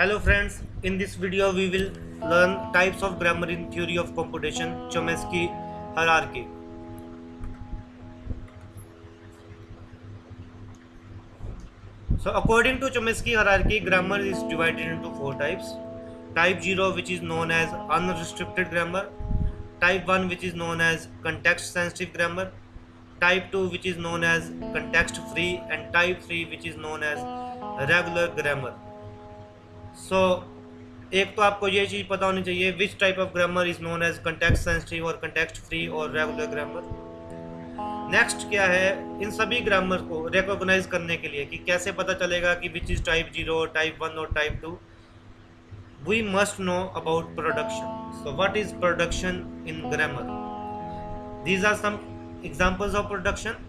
Hello friends, in this video we will learn types of grammar in theory of computation, Chomsky hierarchy. So according to Chomsky hierarchy, grammar is divided into four types. Type 0 which is known as unrestricted grammar, type 1 which is known as context sensitive grammar, type 2 which is known as context free and type 3 which is known as regular grammar. सो एक तो आपको ये चीज़ पता होनी चाहिए which type of grammar is known as context sensitive और context free और regular grammar. Next क्या है, इन सभी ग्रामर को रिकॉग्नाइज करने के लिए कि कैसे पता चलेगा कि विच इज टाइप 0, टाइप 1 और type 2, we must know about production. So what is production in grammar? These are some examples of production.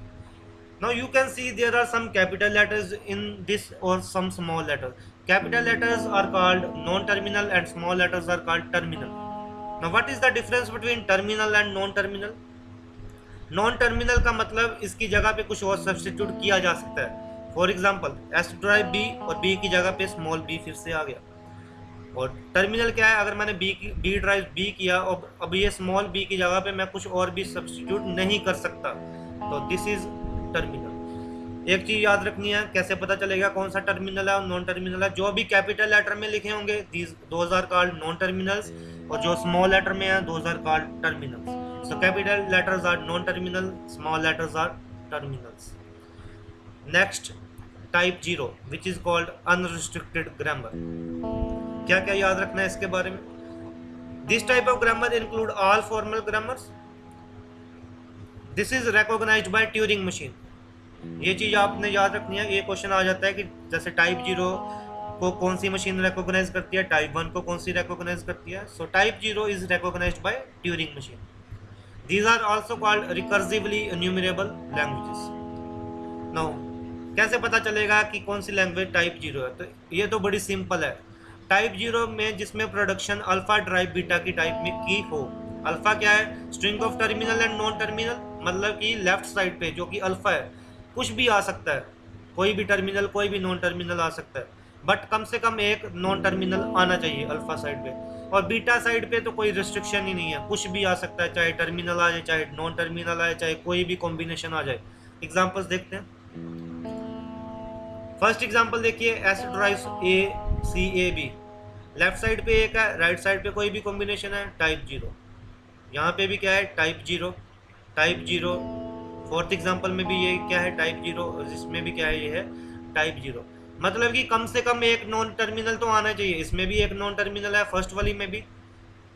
Now you can see there are some capital letters in this or some small letters. Capital letters are called non-terminal and small letters are called terminal. Now what is the difference between terminal and non-terminal? Non-terminal का मतलब इसकी जगह पे कुछ और substitute किया जा सकता है. For example S drive B और बी की जगह पे स्मॉल बी फिर से आ गया. और टर्मिनल क्या है, अगर मैंने बी ड्राइव बी किया और अब ये स्मॉल बी की जगह पे मैं कुछ और भी सब्स्टिट्यूट नहीं कर सकता, तो दिस इज टर्मिनल. एक चीज याद रखनी है, कैसे पता चलेगा कौन सा टर्मिनल है और नॉन टर्मिनल है? जो भी कैपिटल लेटर में लिखे होंगे those are called non terminals और जो स्मॉल लेटर में है those are called terminals. So capital letters are non terminal, small letters are terminals. Next type 0 which is called unrestricted grammar. क्या क्या याद रखना है इसके बारे में? This type of grammar include all formal grammars. This is recognised by Turing machine. ये चीज आपने याद रखनी है. ये क्वेश्चन आ जाता है कि जैसे टाइप 0 को कौन सी मशीन रिकॉग्नाइज करती है, टाइप 1 को कौन सी रिकॉग्नाइज करती है. So type 0 is recognised by Turing machine. These are also called recursively enumerable languages. Now कैसे पता चलेगा कि कौन सी लैंग्वेज टाइप 0 है? तो ये तो बड़ी सिंपल है. टाइप 0 में जिसमें प्रोडक्शन अल्फा ड्राइव बीटा की टाइप में की हो. अल्फा क्या है? String of terminal and non terminal. मतलब कि लेफ्ट साइड पे जो कि अल्फा है कुछ भी आ सकता है, कोई भी टर्मिनल कोई भी नॉन टर्मिनल आ सकता है, बट कम से कम एक नॉन टर्मिनल आना चाहिए अल्फा साइड पे. और बीटा साइड पे तो कोई रिस्ट्रिक्शन ही नहीं है, कुछ भी आ सकता है, चाहे टर्मिनल आ जाए चाहे नॉन टर्मिनल आए चाहे कोई भी कॉम्बिनेशन आ जाए. एग्जाम्पल्स देखते हैं. फर्स्ट एग्जाम्पल देखिए, S drives A C A B. Left side पे एक है, राइट साइड पे कोई भी कॉम्बिनेशन है, टाइप 0. यहाँ पे भी क्या है? Type 0 type 0. फोर्थ एग्जांपल में भी ये क्या है? टाइप 0. और इसमें भी क्या है? ये है टाइप 0. मतलब कि कम से कम एक नॉन टर्मिनल तो आना चाहिए. इसमें भी एक नॉन टर्मिनल है, फर्स्ट वाली में भी,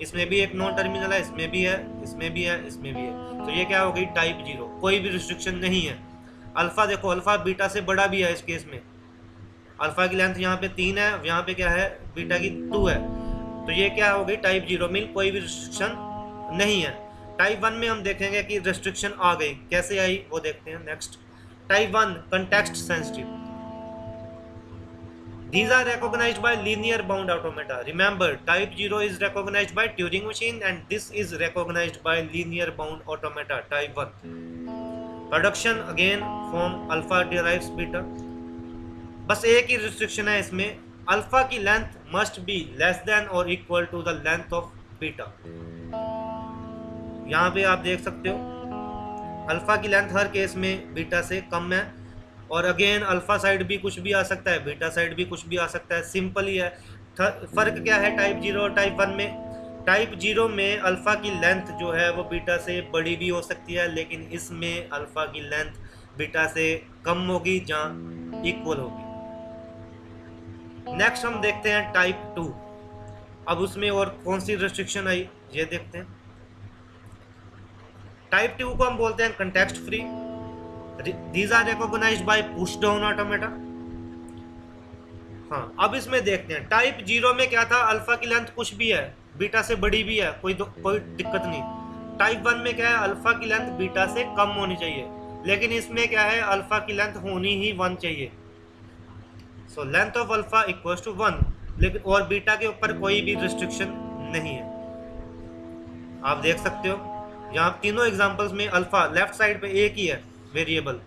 इसमें भी एक नॉन टर्मिनल है, इसमें भी है, इसमें भी है, इसमें भी है. तो ये क्या हो गई? टाइप 0. कोई भी रिस्ट्रिक्शन नहीं है. अल्फा देखो, अल्फा बीटा से बड़ा भी है. इस केस में अल्फा की लेंथ यहाँ पे 3 है, यहाँ पे क्या है? बीटा की 2 है. तो ये क्या हो गई? टाइप 0 में कोई भी रिस्ट्रिक्शन नहीं है. टाइप 1 में हम देखेंगे कि रेस्ट्रिक्शन आ गई, कैसे आई वो देखते हैं. Next type 1 context sensitive. These are recognized by linear bound automata. Remember, type 0 is recognized by Turing machine and this is recognized by linear bound automata type 1. Production again from alpha derives beta. बस एक ही restriction है इसमें, alpha की length must be less than और equal to the length of beta. यहाँ पे आप देख सकते हो अल्फा की लेंथ हर केस में बीटा से कम है. और अगेन अल्फा साइड भी कुछ भी आ सकता है, बीटा साइड भी कुछ भी आ सकता है. सिंपल ही है. फर्क क्या है टाइप 0 और टाइप 1 में? टाइप 0 में अल्फा की लेंथ जो है वो बीटा से बड़ी भी हो सकती है, लेकिन इसमें अल्फा की लेंथ बीटा से कम होगी जहाँ इक्वल होगी. नेक्स्ट हम देखते हैं टाइप 2. अब उसमें और कौन सी रिस्ट्रिक्शन आई ये देखते हैं. टाइप 2 को हम बोलते हैं context free. These are recognised by push down automata. हाँ, अब इसमें देखते हैं. टाइप 0 में क्या था? अल्फा की लेंथ कुछ भी है, बीटा से बड़ी भी है, कोई दिक्कत नहीं. टाइप 1 में क्या है? अल्फा की लेंथ बीटा से कम होनी चाहिए, लेकिन इसमें क्या है? अल्फा की लेंथ होनी ही 1 चाहिए. So length of alpha equal to 1, लेकिन और बीटा के ऊपर कोई भी रिस्ट्रिक्शन नहीं है. आप देख सकते हो यहाँ तीनों एग्जांपल्स में अल्फा लेफ्ट साइड पे एक ही है वेरिएबल,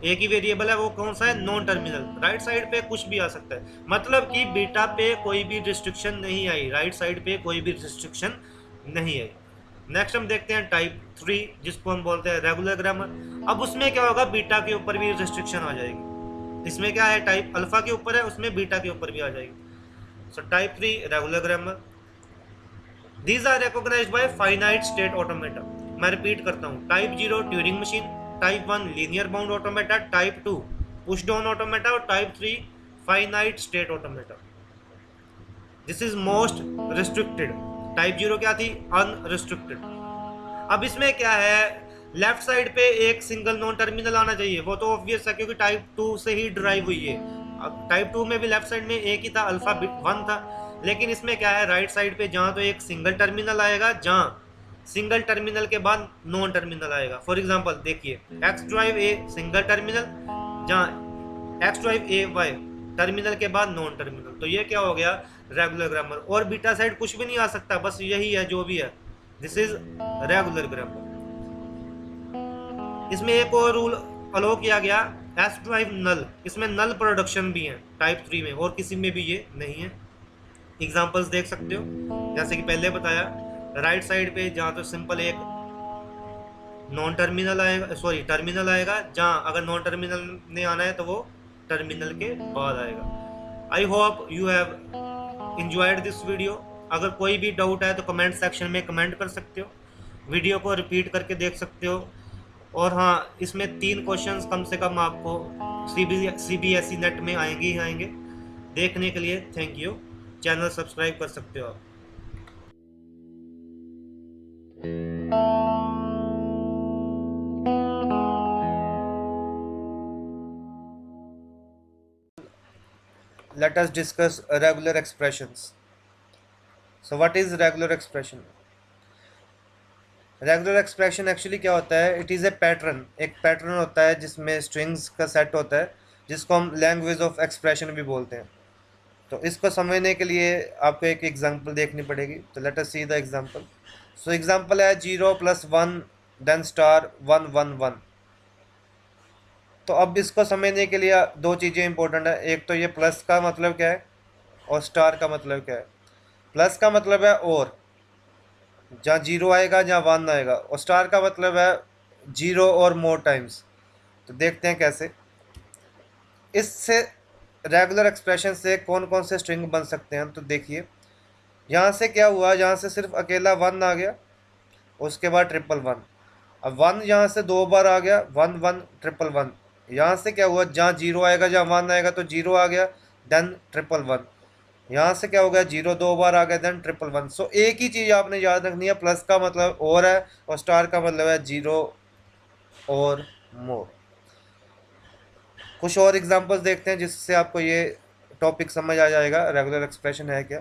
एक ही वेरिएबल है, वो कौन सा है, नॉन टर्मिनल। राइट साइड पे कुछ भी आ सकता है, मतलब कि बीटा पे कोई भी रिस्ट्रिक्शन नहीं आई, राइट साइड पे कोई भी रिस्ट्रिक्शन नहीं आई। नेक्स्ट हम देखते हैं टाइप 3, जिसको हम बोलते हैं रेगुलर ग्रामर। अब उसमें क्या होगा, बीटा के ऊपर भी रिस्ट्रिक्शन आ जाएगी। इसमें क्या है, टाइप अल्फा के ऊपर है, उसमें बीटा के ऊपर भी आ जाएगी। So type 3 regular grammar, these are recognised by finite state automata. मैं रिपीट करता हूँ, type 0 Turing machine, type 1 linear bound automata, type 2 push down automata और type 3 finite state automata. This is most restricted. Type 0 क्या थी, unrestricted. अब इसमें क्या है, लेफ्ट साइड पे एक सिंगल नॉन टर्मिनल आना चाहिए, वो तो ऑब्वियस है क्योंकि टाइप 2 से ही ड्राइव हुई है। अब टाइप 2 में भी लेफ्ट साइड में एक ही था, अल्फा 1 था, लेकिन इसमें क्या है, राइट साइड पे जहाँ तो एक सिंगल टर्मिनल आएगा, जहाँ सिंगल टर्मिनल के बाद नॉन टर्मिनल आएगा। फॉर एग्जांपल देखिए, x drive a single terminal, जहाँ एक्स ड्राइव ए वाई टर्मिनल के बाद नॉन टर्मिनल, तो ये क्या हो गया, रेगुलर ग्रामर। और बीटा साइड कुछ भी नहीं आ सकता, बस यही है जो भी है, दिस इज रेगुलर ग्रामर। इसमें एक और रूल अलो किया गया, एस ड्राइव नल, इसमें नल प्रोडक्शन भी है टाइप 3 में, और किसी में भी ये नहीं है। एग्जांपल्स देख सकते हो, जैसे कि पहले बताया, राइट साइड पे जहाँ तो सिंपल एक नॉन टर्मिनल आएगा, सॉरी टर्मिनल आएगा, जहाँ अगर नॉन टर्मिनल ने आना है तो वो टर्मिनल के बाद आएगा। I hope you have enjoyed this video. अगर कोई भी डाउट है तो कमेंट सेक्शन में कमेंट कर सकते हो, वीडियो को रिपीट करके देख सकते हो। और हाँ, इसमें 3 क्वेश्चंस कम से कम आपको CBSE नेट में आएंगे ही आएंगे। देखने के लिए थैंक यू। चैनल सब्सक्राइब कर सकते हो आप। Let us discuss regular expressions. So what is regular expression? Regular expression actually क्या होता है, इट इज़ ए पैटर्न, एक पैटर्न होता है जिसमें स्ट्रिंग्स का सेट होता है, जिसको हम लैंग्वेज ऑफ एक्सप्रेशन भी बोलते हैं। तो इसको समझने के लिए आपको एक एग्जांपल देखनी पड़ेगी। तो let us see the example. So example है 0 + 1 देन स्टार 1 1 1। तो अब इसको समझने के लिए 2 चीज़ें इंपॉर्टेंट है, एक तो ये प्लस का मतलब क्या है और स्टार का मतलब क्या है। प्लस का मतलब है और, जहाँ 0 आएगा जहाँ 1 आएगा, और स्टार का मतलब है 0 और मोर टाइम्स। तो देखते हैं कैसे। इससे रेगुलर एक्सप्रेशन से कौन कौन से स्ट्रिंग बन सकते हैं। तो देखिए, यहाँ से क्या हुआ, यहाँ से सिर्फ अकेला 1 आ गया, उसके बाद 1 1 1। अब 1 यहाँ से 2 बार आ गया, 1 1 1 1 1। यहाँ से क्या हुआ, जहाँ 0 आएगा जहाँ 1 आएगा तो 0 आ गया, देन 1 1 1। यहाँ से क्या हो गया, 0 2 बार आ गया, देन 1 1 1। सो एक ही चीज़ आपने याद रखनी है, प्लस का मतलब और है और स्टार का मतलब है 0 और मोर। कुछ और एग्जांपल्स देखते हैं जिससे आपको ये टॉपिक समझ आ जाएगा रेगुलर एक्सप्रेशन है क्या।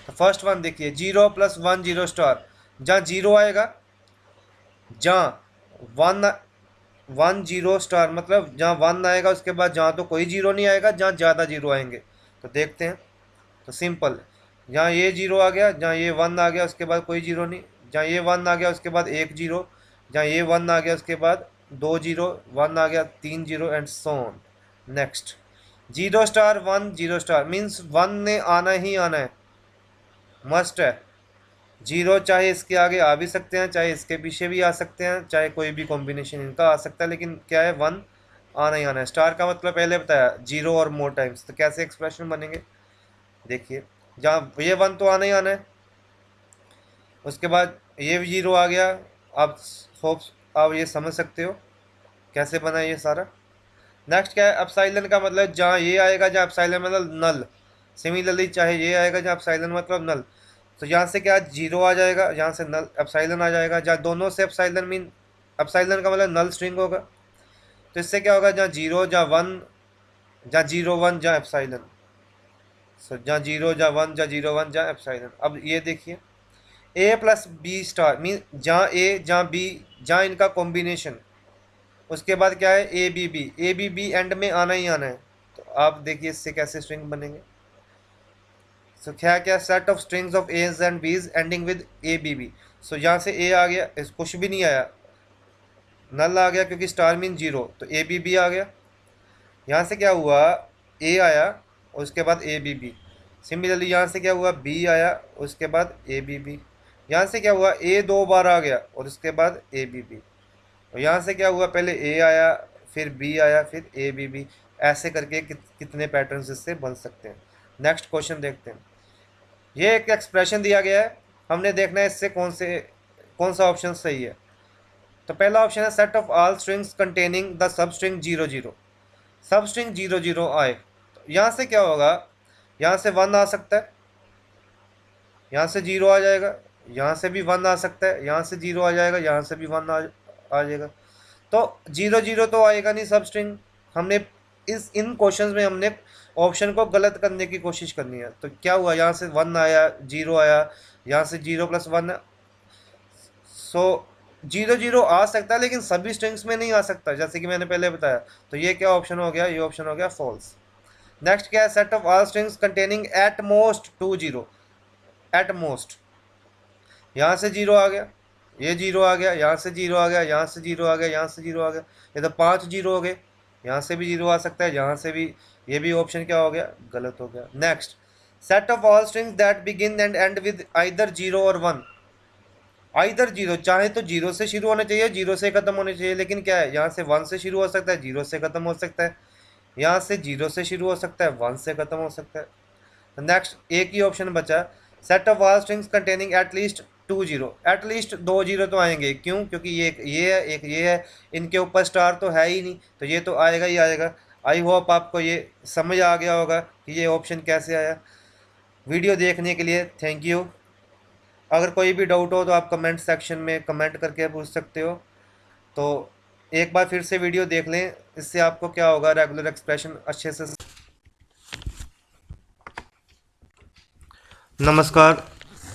तो फर्स्ट वन देखिए, 0 + 1 0 स्टार, जहाँ 0 आएगा, जहाँ 1 1 0 स्टार, मतलब जहाँ 1 आएगा उसके बाद जहाँ तो कोई 0 नहीं आएगा, जहाँ ज़्यादा 0 आएंगे। तो देखते हैं, तो सिंपल, जहाँ ये 0 आ गया, जहाँ ये 1 आ गया उसके बाद कोई 0 नहीं, जहाँ ये 1 आ गया उसके बाद 1 0, जहाँ ये 1 आ गया उसके बाद 2 0, 1 आ गया 3 0 and so on. Next 0 star 1 0 star means 1 ने आना ही आना है, मस्ट है। 0 चाहे इसके आगे आ भी सकते हैं, चाहे इसके पीछे भी आ सकते हैं, चाहे कोई भी कॉम्बिनेशन इनका आ सकता है, लेकिन क्या है, 1 आना ही आना है। स्टार का मतलब पहले बताया 0 और मोर टाइम्स। तो कैसे एक्सप्रेशन बनेंगे, देखिए, जहाँ ये 1 तो आना ही आना है, उसके बाद ये भी 0 आ गया। आप होप आप ये समझ सकते हो कैसे बना ये सारा। नेक्स्ट क्या है, एप्सिलॉन का मतलब जहाँ ये आएगा, जहाँ एप्सिलॉन मतलब नल। सिमिलरली चाहे ये आएगा जहाँ एप्सिलॉन मतलब नल, तो यहाँ से क्या 0 आ जाएगा, यहाँ से नल एप्सिलॉन आ जाएगा, जहाँ दोनों से एप्सिलॉन मीन एप्सिलॉन का मतलब नल स्ट्रिंग होगा। तो इससे क्या होगा, जहाँ 0 जहाँ 1 जहाँ 0 1 जहाँ एप्सिलॉन, सो जहाँ 0 जहाँ 1 जहाँ 0 1 जहाँ एप्सिलॉन। अब ये देखिए, A + B स्टार मीन जहाँ A जहाँ B जहाँ इनका कॉम्बिनेशन, उसके बाद क्या है A B B एंड में आना ही आना है। तो आप देखिए इससे कैसे स्ट्रिंग बनेंगे। सो क्या क्या, set of strings of A's and B's ending with ABB। सो यहाँ से A आ गया, इस कुछ भी नहीं आया, नल आ गया क्योंकि स्टार मीन जीरो, तो ए बी बी आ गया। यहाँ से क्या हुआ, ए आया और उसके बाद ए बी बी। सिमिलरली यहाँ से क्या हुआ, बी आया उसके बाद ए बी बी। यहाँ से क्या हुआ, ए दो बार आ गया और उसके बाद ए बी बी। और यहाँ से क्या हुआ, पहले ए आया फिर बी आया फिर ए बी बी। ऐसे करके कितने पैटर्न्स इससे बन सकते हैं। नेक्स्ट क्वेश्चन देखते हैं। ये एक एक्सप्रेशन दिया गया है, हमने देखना है इससे कौन सा ऑप्शन सही है। तो पहला ऑप्शन है set of all strings containing the sub string zero zero. सब स्ट्रिंग जीरो जीरो आए, तो यहाँ से क्या होगा, यहाँ से वन आ सकता है, यहाँ से जीरो आ जाएगा, यहाँ से भी वन आ सकता है, यहाँ से जीरो आ जाएगा, यहाँ से भी वन आ जाएगा। तो जीरो जीरो तो आएगा नहीं सब स्ट्रिंग। हमने इन क्वेश्चंस में हमने ऑप्शन को गलत करने की कोशिश करनी है। तो क्या हुआ, यहाँ से वन आया, जीरो आया, यहाँ से zero plus one. So zero zero आ सकता है लेकिन सभी स्ट्रिंग्स में नहीं आ सकता, जैसे कि मैंने पहले बताया। तो ये क्या ऑप्शन हो गया, ये ऑप्शन हो गया फॉल्स। नेक्स्ट क्या है, set of all strings containing at most two zero. At most, यहाँ से जीरो आ गया, ये जीरो आ गया, यहाँ से जीरो आ गया, यहाँ से जीरो आ गया, यहाँ से जीरो आ गया, ये तो 5 जीरो हो गए। यहाँ से भी जीरो आ सकता है, यहाँ से भी। ये भी ऑप्शन क्या हो गया, गलत हो गया। Next, set of all strings that begin and and with either zero और वन। आइदर जीरो, चाहे तो जीरो से शुरू होना चाहिए, जीरो से खत्म होना चाहिए, लेकिन क्या है, यहाँ से वन से शुरू हो सकता है, जीरो से खत्म हो सकता है। यहाँ से जीरो से शुरू हो सकता है, वन से खत्म हो सकता है। नेक्स्ट एक ही ऑप्शन बचा, set of all strings containing at least to zero. At least दो जीरो तो आएंगे, क्यों, क्योंकि ये है एक ये है, इनके ऊपर स्टार तो है ही नहीं, तो ये तो आएगा ही आएगा। आई होप आपको ये समझ आ गया होगा कि ये ऑप्शन कैसे आया। वीडियो देखने के लिए थैंक यू। अगर कोई भी डाउट हो तो आप कमेंट सेक्शन में कमेंट करके पूछ सकते हो। तो एक बार फिर से वीडियो देख लें, इससे आपको क्या होगा, रेगुलर एक्सप्रेशन अच्छे से। नमस्कार,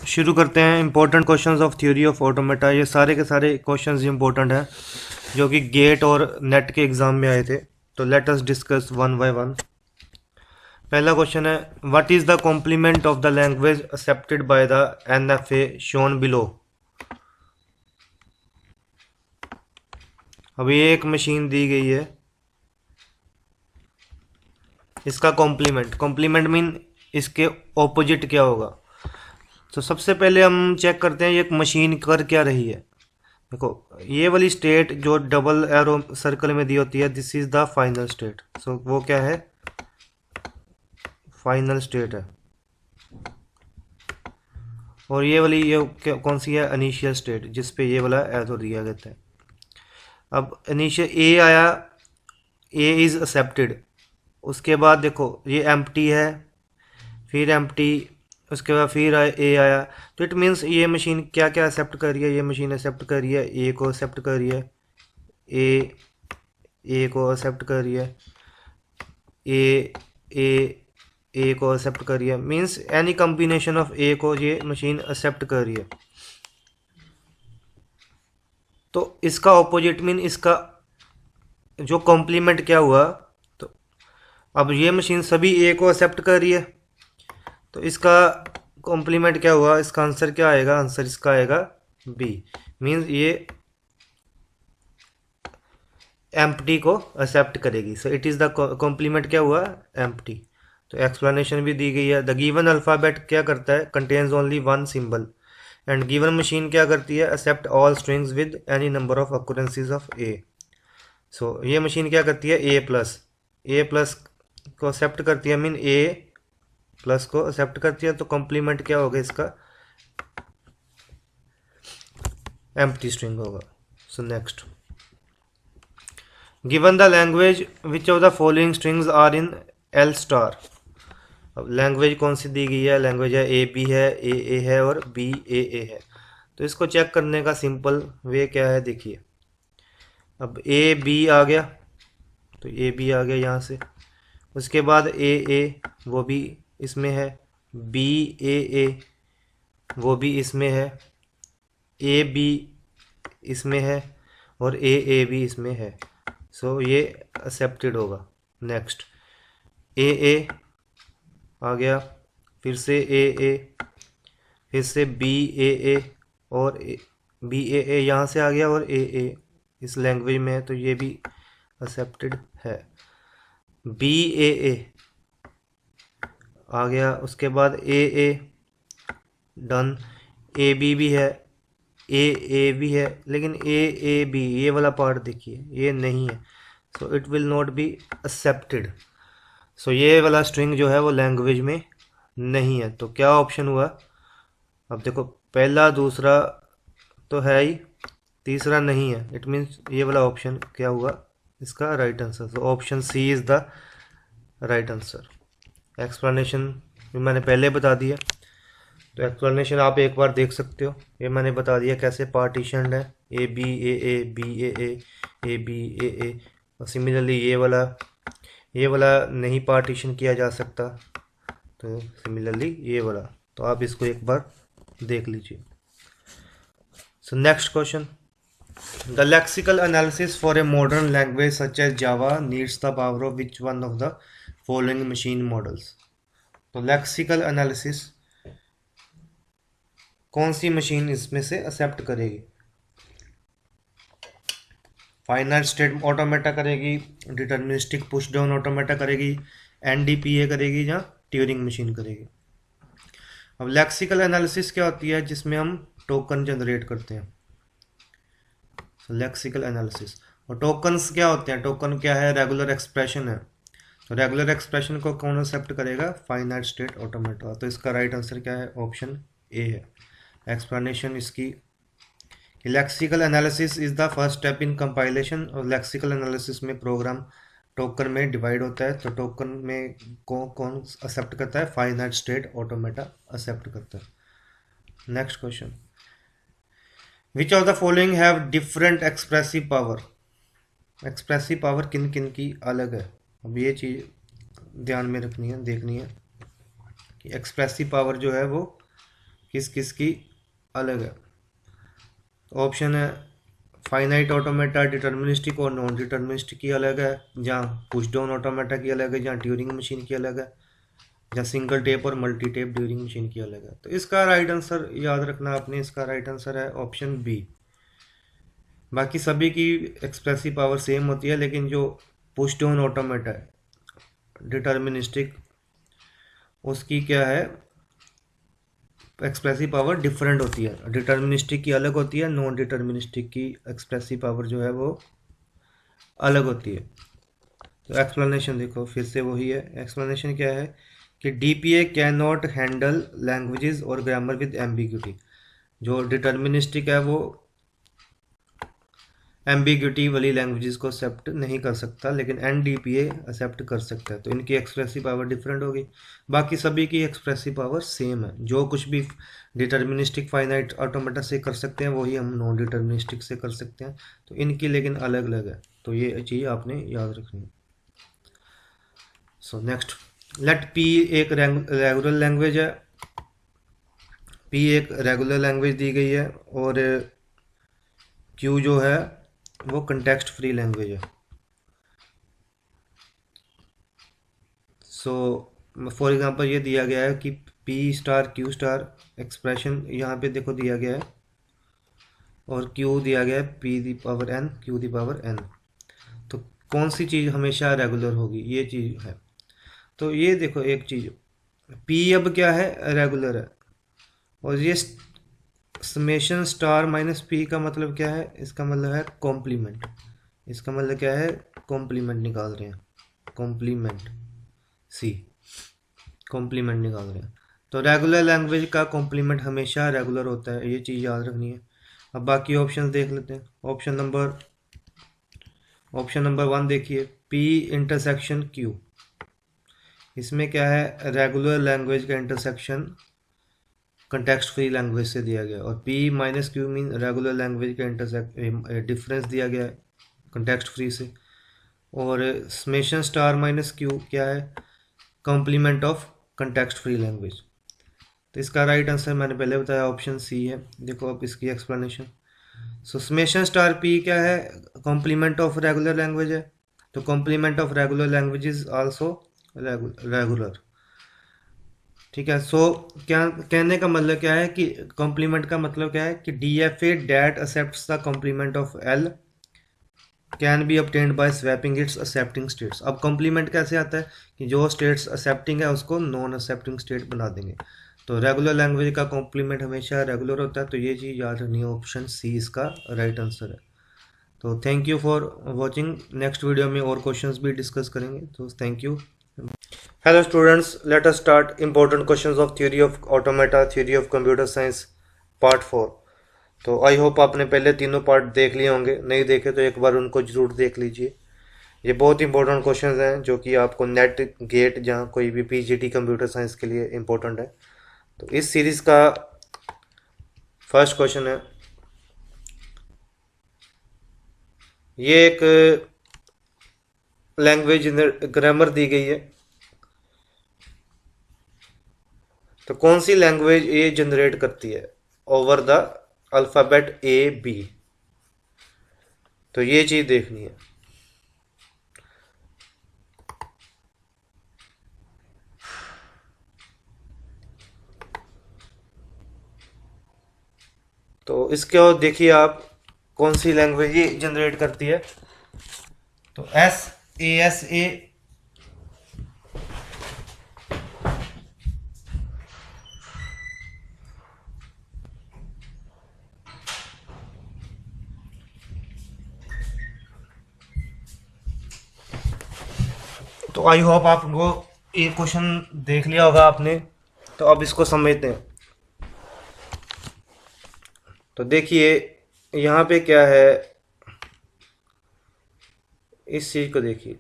शुरू करते हैं important questions of theory of automata. ये सारे के सारे क्वेश्चंस इंपॉर्टेंट हैं जो कि गेट और नेट के एग्जाम में आए थे। तो let us discuss one by one. पहला क्वेश्चन है, what is the complement of the language accepted by the NFA shown below. अभी एक मशीन दी गई है, इसका कॉम्प्लीमेंट मीन इसके ऑपोजिट क्या होगा। तो सबसे पहले हम चेक करते हैं ये मशीन कर क्या रही है। देखो ये वाली स्टेट जो डबल एरो सर्कल में दी होती है, this is the final state. So वो क्या है, फाइनल स्टेट है। और ये वाली ये कौन सी है, इनिशियल स्टेट, जिस पे ये वाला एरो दिया गया है। अब इनिशियल ए आया, ए इज एक्सेप्टेड। उसके बाद देखो ये एम्प्टी है, फिर एम्प्टी, उसके बाद फिर ए आया। तो इट मीन्स ये मशीन क्या क्या एक्सेप्ट कर रही है, ये मशीन एक्सेप्ट कर रही है, ए को एक्सेप्ट कर रही है, ए को एक्सेप्ट कर रही है, ए को एक्सेप्ट कर रही है। मीन्स एनी कॉम्बिनेशन ऑफ ए को ये मशीन एक्सेप्ट कर रही है। तो इसका ऑपोजिट मीन इसका जो कॉम्प्लीमेंट क्या हुआ, तो अब ये मशीन सभी ए को एक्सेप्ट कर रही है, तो इसका कॉम्प्लीमेंट क्या हुआ, इसका आंसर क्या आएगा, आंसर इसका आएगा बी। मीन्स ये एम्प्टी को एक्सेप्ट करेगी। So it is the complement क्या हुआ, एम्प्टी। तो एक्सप्लेनेशन भी दी गई है। द गिवन अल्फ़ाबेट क्या करता है, contains only one symbol and given machine क्या करती है, except all strings with any number of occurrences of a. So ये मशीन क्या करती है, ए प्लस को एक्सेप्ट करती है, मीन ए प्लस को एक्सेप्ट करती है। तो कॉम्प्लीमेंट क्या होगा इसका, एम्प्टी स्ट्रिंग होगा। So next, given the language which of the following strings are in L star. अब लैंग्वेज कौन सी दी गई है, लैंग्वेज है ए बी है, ए है और बी ए है। तो इसको चेक करने का सिंपल वे क्या है, देखिए अब ए बी आ गया, तो ए बी आ गया यहाँ से। उसके बाद ए वो भी इसमें है, बी ए वो भी इसमें है, ए बी इसमें है और ए भी इसमें है। सो ये एक्सेप्टेड होगा। नेक्स्ट ए आ गया, फिर से ए फिर से बी ए और बी ए यहाँ से आ गया और ए इस लैंग्वेज में है तो ये भी एक्सेप्टेड है। BAA आ गया, उसके बाद AA डन, AB भी है, AA भी है, लेकिन AAB ये वाला पार्ट देखिए ये नहीं है, so it will not be accepted. So ये वाला स्ट्रिंग जो है वो लैंग्वेज में नहीं है। तो क्या ऑप्शन हुआ, अब देखो पहला दूसरा तो है ही, तीसरा नहीं है, इट मीन्स ये वाला ऑप्शन क्या हुआ इसका राइट आंसर। तो option C is the right answer. Explanation मैंने पहले बता दिया, तो एक्सप्लेनेशन आप एक बार देख सकते हो। ये मैंने बता दिया कैसे पार्टीशन है, ABAA BAA ABAA, और सिमिलरली ये वाला नहीं पार्टीशन किया जा सकता, तो सिमिलरली ये वाला, तो आप इसको एक बार देख लीजिए। So next question, the lexical analysis for a modern language such as Java needs the power of which one of the following machine models. तो लेक्सिकल एनालिसिस कौन सी मशीन इसमें से एक्सेप्ट करेगी, फाइनाइट स्टेट ऑटोमेटा करेगी, deterministic push down automata करेगी, NDPA करेगी या ट्यूरिंग मशीन करेगी। अब लेक्सिकल एनालिसिस क्या होती है, जिसमें हम टोकन जनरेट करते हैं, लेक्सिकल एनालिसिस। और टोकन्स क्या होते हैं, टोकन क्या है, रेगुलर एक्सप्रेशन है। तो रेगुलर एक्सप्रेशन को कौन एक्सेप्ट करेगा, फाइनाइट स्टेट ऑटोमेटा। तो इसका राइट आंसर क्या है, ऑप्शन ए है। एक्सप्लेनेशन इसकी, lexical analysis is the first step in compilation. और लेक्सिकल एनालिसिस में प्रोग्राम टोकन में डिवाइड होता है, तो टोकन में कौन एक्सेप्ट करता है, फाइनाइट स्टेट ऑटोमेटा एक्सेप्ट करता है। Next question, which of the following have different expressive power. Expressive power किन किन की अलग है। अब ये चीज़ ध्यान में रखनी है, देखनी है कि एक्सप्रेसिव पावर जो है वो किस किस की अलग है। ऑप्शन है फाइनाइट ऑटोमेटा, डिटर्मिनिस्टिक और नॉन डिटर्मिनिस्टिक की अलग है, जहाँ पुश डाउन ऑटोमेटा की अलग है, जहाँ ट्यूरिंग मशीन की अलग है, जहाँ सिंगल टेप और मल्टी टेप ड्यूरिंग मशीन की अलग है। तो इसका राइट आंसर याद रखना आपने, इसका राइट आंसर है ऑप्शन बी। बाकी सभी की एक्सप्रेसिव पावर सेम होती है, लेकिन जो पुश डाउन ऑटोमेटा है डिटर्मिनिस्टिक, उसकी क्या है एक्सप्रेसिव पावर डिफरेंट होती है। डिटर्मिनिस्टिक की अलग होती है, नॉन डिटर्मिनिस्टिक की एक्सप्रेसिव पावर जो है वो अलग होती है। तो एक्सप्लेनेशन देखो फिर से वही है, एक्सप्लेनेशन क्या है कि DPA can not handle languages और ग्रामर विद एम्बिग्यूटी। जो डिटर्मिनिस्टिक है वो एम्बिग्यूटी वाली लैंग्वेजेस को एक्सेप्ट नहीं कर सकता, लेकिन NDPA एक्सेप्ट कर सकता है। तो इनकी एक्सप्रेसिव पावर डिफरेंट होगी, बाकी सभी की एक्सप्रेसिव पावर सेम है। जो कुछ भी डिटर्मिनिस्टिक फाइनाइट ऑटोमेटा से कर सकते हैं वही हम नॉन डिटर्मिनिस्टिक से कर सकते हैं, तो इनकी लेकिन अलग अलग है। तो ये चीज़ आपने याद रखनी है। सो नेक्स्ट, लेट P एक रेगुलर लैंग्वेज है, P एक रेगुलर लैंग्वेज दी गई है, और Q जो है वो कंटेक्स्ट फ्री लैंग्वेज है। सो फॉर एग्जांपल ये दिया गया है कि P star Q star expression यहाँ पे देखो दिया गया है, और Q दिया गया है P the power N Q the power N। तो कौन सी चीज़ हमेशा रेगुलर होगी, ये चीज़ है। तो ये देखो एक चीज़, P अब क्या है, रेगुलर है, और ये समेशन स्टार माइनस P का मतलब क्या है, इसका मतलब है कॉम्प्लीमेंट। इसका मतलब क्या है, कॉम्प्लीमेंट निकाल रहे हैं, कॉम्प्लीमेंट C, कॉम्प्लीमेंट निकाल रहे हैं। तो रेगुलर लैंग्वेज का कॉम्प्लीमेंट हमेशा रेगुलर होता है, ये चीज़ याद रखनी है। अब बाकी ऑप्शन देख लेते हैं। ऑप्शन नंबर 1 देखिए, P इंटरसेक्शन Q, इसमें क्या है, रेगुलर लैंग्वेज का इंटरसेक्शन कंटेक्स्ट फ्री लैंग्वेज से दिया गया, और P minus Q mean regular language का डिफरेंस दिया गया है कंटेक्स्ट फ्री से, और समेशन स्टार माइनस Q क्या है, complement of context free language. तो इसका राइट आंसर मैंने पहले बताया ऑप्शन सी है। देखो अब इसकी explanation, so summation star P क्या है, कॉम्प्लीमेंट ऑफ रेगुलर लैंग्वेज है, तो complement of regular language is also regular. ठीक है, सो क्या कहने का मतलब क्या है कि कॉम्प्लीमेंट का मतलब क्या है कि DFA that accepts the complement of L can be obtained by swapping its accepting states. अब कॉम्प्लीमेंट कैसे आता है कि जो स्टेट्स एक्सेप्टिंग है उसको नॉन एक्सेप्टिंग स्टेट बना देंगे। तो रेगुलर लैंग्वेज का कॉम्प्लीमेंट हमेशा रेगुलर होता है, तो ये चीज़ याद रखनी है, ऑप्शन सी इसका राइट आंसर है। तो thank you for watching. Next video में और क्वेश्चंस भी डिस्कस करेंगे, तो thank you. Hello students, let us start important questions of theory of automata, theory of computer science, part 4। तो आई होप आपने पहले तीनों पार्ट देख लिए होंगे, नहीं देखे तो एक बार उनको जरूर देख लीजिए। ये बहुत इंपॉर्टेंट क्वेश्चंस हैं जो कि आपको नेट गेट जहाँ कोई भी पीजीटी कंप्यूटर साइंस के लिए इंपॉर्टेंट है। तो इस सीरीज़ का फर्स्ट क्वेश्चन है, ये एक लैंग्वेज ग्रामर दी गई है, तो कौन सी लैंग्वेज ये जनरेट करती है over the alphabet A B, तो ये चीज़ देखनी है। तो इसके और देखिए आप कौन सी लैंग्वेज ये जनरेट करती है। तो SASA तो आई होप आपको ये क्वेश्चन देख लिया होगा आपने, तो अब इसको समझते हैं। तो देखिए यहाँ पे क्या है, इस चीज़ को देखिए।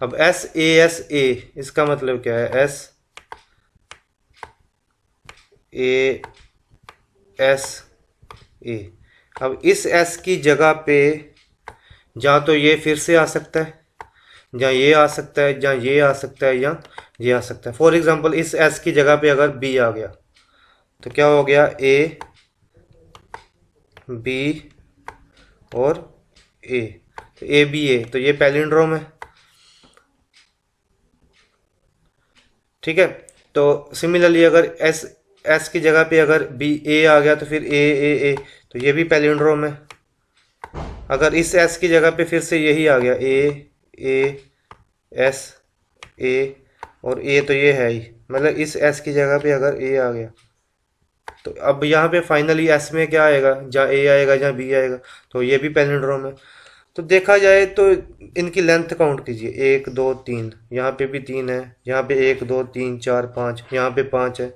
अब SASA इसका मतलब क्या है, SASA। अब इस S की जगह पे या तो ये फिर से आ सकता है, या ये आ सकता है, या ये आ सकता है, या ये आ सकता है। फॉर एग्जांपल इस S की जगह पे अगर B आ गया तो क्या हो गया, A B और A, तो ABA, तो ये पैलिंड्रोम है। ठीक है, तो सिमिलरली अगर S की जगह पे अगर A आ गया तो फिर A, तो ये भी पैलिंड्रोम है। अगर इस S की जगह पे फिर से यही आ गया A S A और A, तो ये है ही, मतलब इस S की जगह पे अगर A आ गया तो अब यहाँ पे फाइनली S में क्या आएगा, जहाँ A आएगा जहाँ B आएगा, तो ये भी पैलिंड्रोम है। तो देखा जाए तो इनकी लेंथ काउंट कीजिए, 1 2 3, यहाँ पे भी 3 है, यहाँ पे 1 2 3 4 5, यहाँ पे 5 है।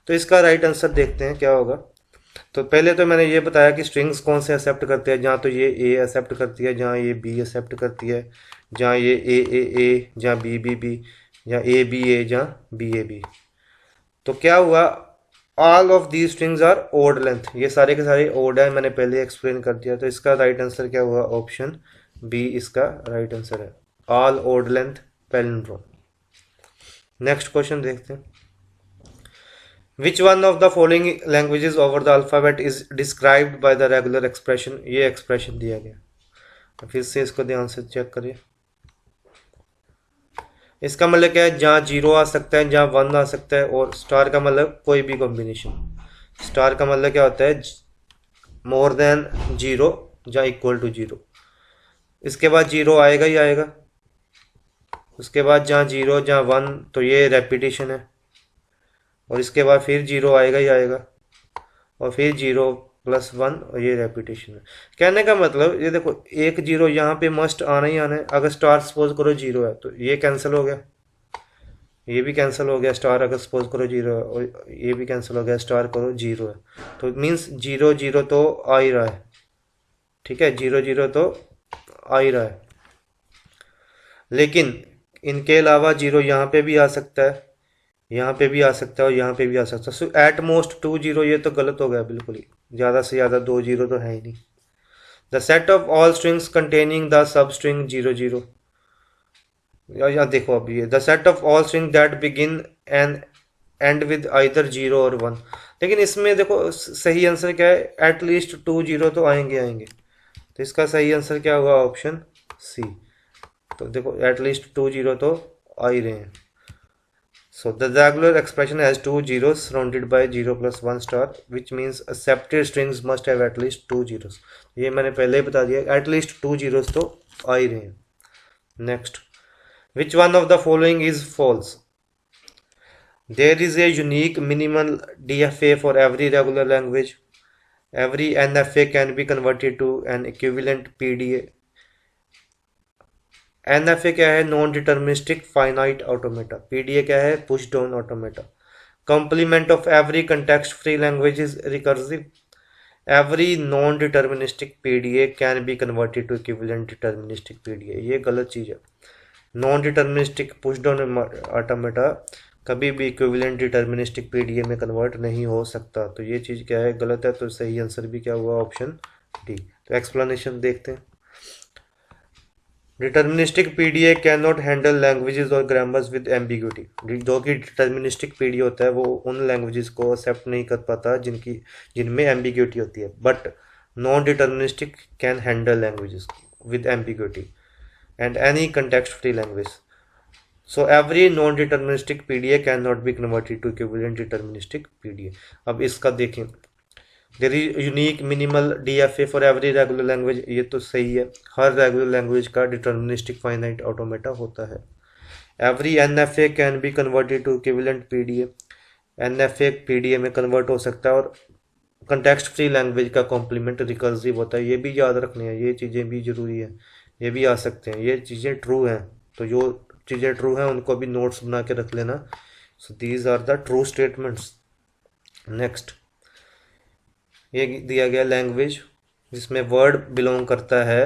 तो इसका राइट आंसर देखते हैं क्या होगा। तो पहले तो मैंने ये बताया कि स्ट्रिंग्स कौन से एक्सेप्ट करते हैं, जहाँ तो ये A एक्सेप्ट करती है, जहाँ ये B एक्सेप्ट करती है, जहाँ ये A, जहाँ B, जहाँ A, जहाँ B। तो क्या हुआ, all of the strings are odd length, ये सारे के सारे ओड है, मैंने पहले एक्सप्लेन कर दिया। तो इसका राइट आंसर क्या हुआ, ऑप्शन बी इसका राइट आंसर है, all odd length palindrome. Next question देखते हैं, which one of the following languages over the alphabet is described by the regular expression. ये एक्सप्रेशन दिया गया, फिर से इसको ध्यान से चेक करिए। इसका मतलब क्या है, जहाँ 0 आ सकता है, जहाँ 1 आ सकता है, और स्टार का मतलब कोई भी कॉम्बिनेशन। स्टार का मतलब क्या होता है, मोर देन 0 या इक्वल टू 0। इसके बाद 0 आएगा ही आएगा, उसके बाद जहाँ 0 जहाँ 1, तो ये रेपिटेशन है, और इसके बाद फिर 0 आएगा ही आएगा, और फिर 0 + 1, और ये रेपिटेशन है। कहने का मतलब ये देखो, एक 0 यहाँ पे मस्ट आना ही आना है। अगर स्टार सपोज करो 0 है तो ये कैंसिल हो गया, ये भी कैंसिल हो गया। स्टार अगर सपोज करो 0 है, और ये भी कैंसिल हो गया, स्टार करो 0 है, तो मीन्स 0 0 तो आ ही रहा है। ठीक है, 0 0 तो आ ही रहा है, लेकिन इनके अलावा 0 यहाँ पे भी आ सकता है, यहाँ पे भी आ सकता है, और यहाँ पे भी आ सकता है। सो एट मोस्ट 2 0, ये तो गलत हो गया बिल्कुल ही, ज़्यादा से ज़्यादा 2 0 तो है ही नहीं। The set of all strings containing the sub string 0 0, या देखो अब ये, the set of all string that begin and and with either 0 और 1। लेकिन इसमें देखो सही आंसर क्या है, एटलीस्ट 2 0 तो आएंगे। तो इसका सही आंसर क्या होगा, ऑप्शन सी। तो देखो एटलीस्ट 2 0 तो आ ही रहे हैं। So the regular expression has two zeros surrounded by 0 plus 1 star, which means accepted strings must have at least two zeros. ये मैंने पहले ही बता दिया, at least two zeros तो आ ही रहे हैं. Next, which one of the following is false? There is a unique minimal DFA for every regular language. Every NFA can be converted to an equivalent PDA. NFA क्या है? Non deterministic finite automata. PDA क्या है? Push down automata. Complement of every context free language is recursive. Every non deterministic PDA can be converted to equivalent deterministic PDA. ये गलत चीज़ है. Non deterministic push down automata कभी भी equivalent deterministic PDA में convert नहीं हो सकता. तो ये चीज़ क्या है? गलत है. तो सही आंसर भी क्या हुआ? Option D. तो एक्सप्लेनेशन देखते हैं. Deterministic PDA can not handle languages और ग्रामर्स विद एम्बिग्यूटी. जो कि डिटर्मिनिस्टिक पीडीए होता है वो उन लैंग्वेजेस को एक्सेप्ट नहीं कर पाता जिनमें एम्बिग्यूटी होती है. But non deterministic can handle languages with ambiguity and any context-free language. So every non-deterministic PDA cannot be converted to equivalent deterministic PDA. अब इसका देखें. There is unique minimal DFA for every regular language. ये तो सही है. हर regular language का deterministic finite automata होता है. Every NFA can be converted to equivalent PDA. NFA PDA में convert हो सकता है और context free language का complement recursive होता है. ये भी याद रखने हैं. ये चीज़ें भी ज़रूरी है. ये भी आ सकते हैं. ये चीज़ें ट्रू हैं. तो जो चीज़ें ट्रू हैं उनको भी नोट्स बना के रख लेना. So these are the true statements. Next, ये दिया गया लैंग्वेज जिसमें वर्ड बिलोंग करता है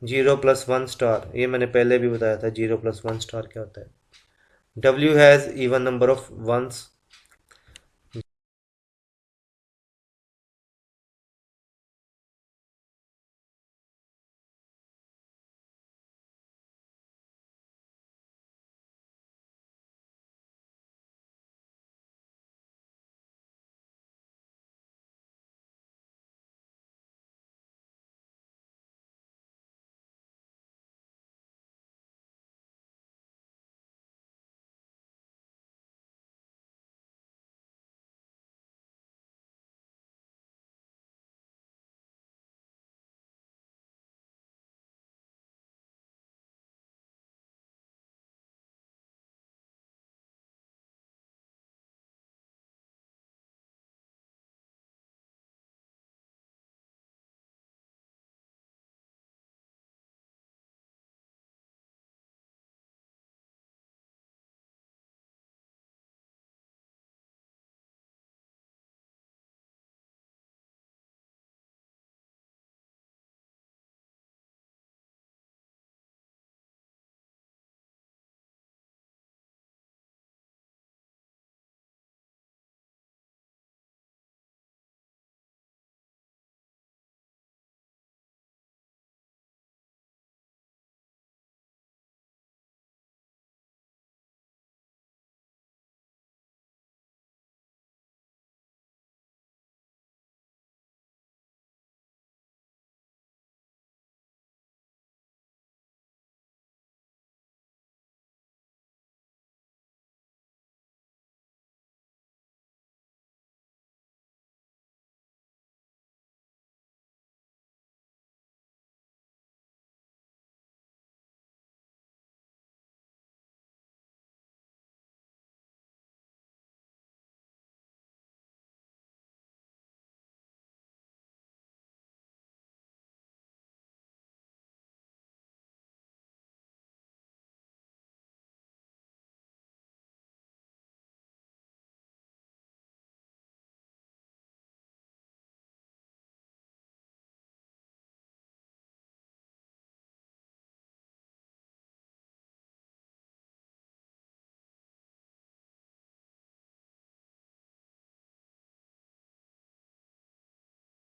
0 plus 1 स्टार. ये मैंने पहले भी बताया था 0 plus 1 स्टार क्या होता है. W has even number of once.